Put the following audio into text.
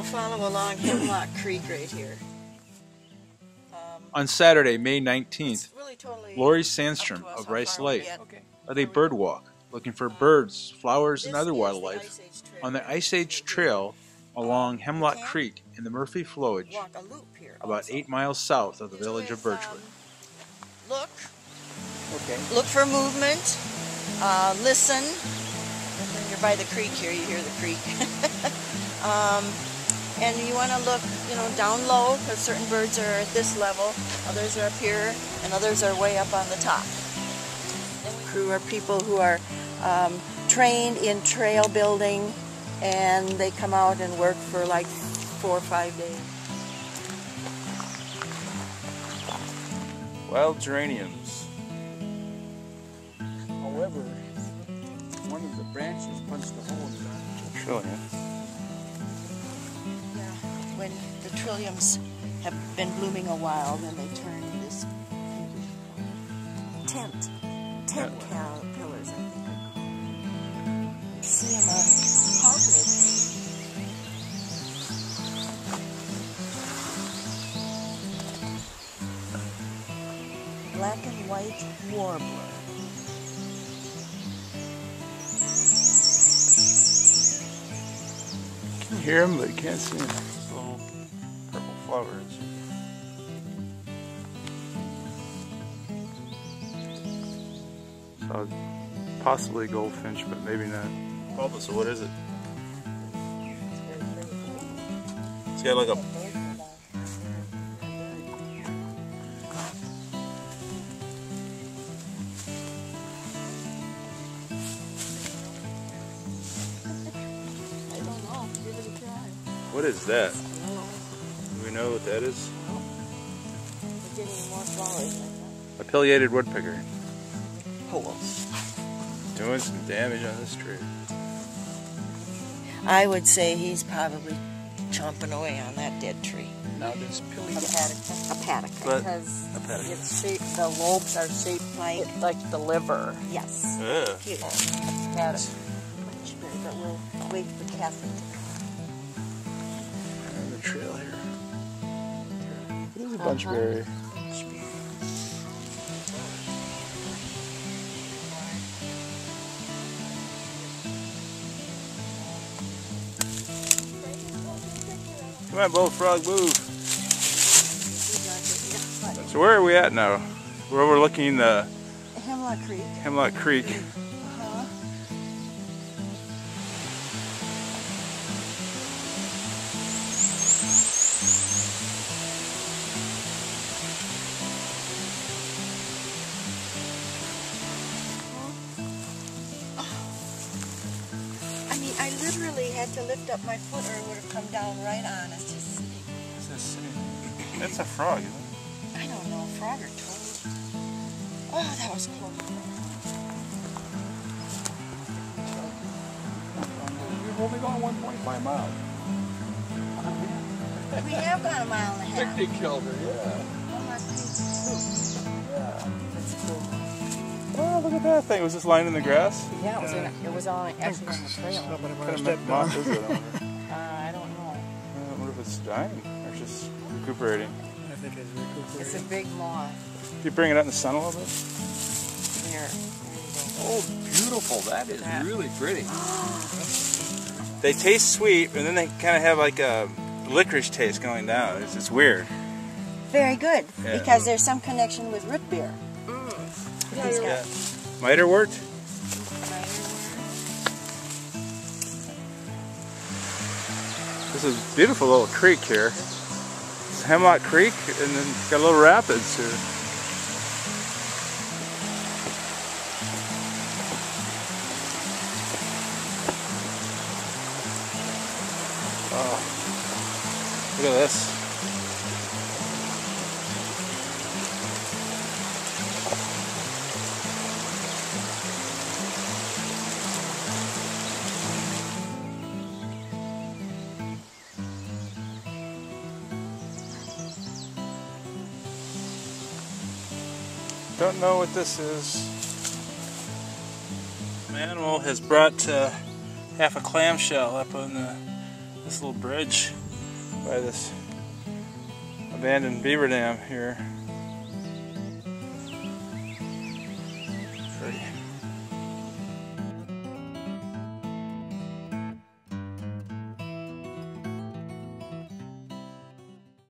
we'll follow along Hemlock Creek right here. On Saturday, May 19th, Really totally Lori Sandstrom of Rice Lake led a bird walk, looking for birds, flowers, and other wildlife on the Ice Age Trail along Hemlock Creek in the Murphy Flowage, about 8 miles south of the village of Birchwood. Look for movement, listen. You're by the creek here, you hear the creek. And you want to look, down low, because certain birds are at this level, others are up here, and others are way up on the top. Crew are people who are trained in trail building, and they come out and work for like 4 or 5 days. Wild geraniums. However, one of the branches punched a hole in the Trillium. When the trilliums have been blooming a while, then they turn this tent caterpillars, I think they're called. You see them on poplar trees. Black and white warbler. You can hear them, but you can't see them. Purple flowers. So possibly goldfinch, but maybe not. So what is it? It's got like a... What is that? Do we know what that is? We're getting more flowers. A pileated woodpecker. Holes. Doing some damage on this tree. I would say he's probably chomping away on that dead tree. Now this Hepatica. But, Because it's shaped, the lobes are shaped like the liver. Yes. yeah. Cute. Hepatica. But we'll wait for Kathy to come. The trail here. There's a bunchberry. Come on, bullfrog, move. So where are we at now? We're overlooking the Hemlock Creek. Hemlock Creek. I literally had to lift up my foot or it would have come down right on us just sitting. What's that sitting? That's a frog, isn't it? I don't know, frog or toad. Oh, that was close. You've only gone 1.5 miles. We have gone a mile and a half. Picnic shelter, yeah. That's cool. Oh, look at that thing. Was this lying in the grass? Yeah, it was actually on the trail. What kind of moth is it? I don't know. I wonder if it's dying or just recuperating. I think it's recuperating. It's a big moth. Do you bring it out in the sun a little bit? Here. Oh, beautiful. That is really pretty. They taste sweet, and then they kind of have like a licorice taste going down. It's weird. Very good, Yeah. because there's some connection with root beer. Yeah. Miterwort? This is a beautiful little creek here. It's Hemlock Creek, and then it's got little rapids here. Oh, look at this. Don't know what this is. An animal has brought half a clamshell up on this little bridge. by this abandoned beaver dam here.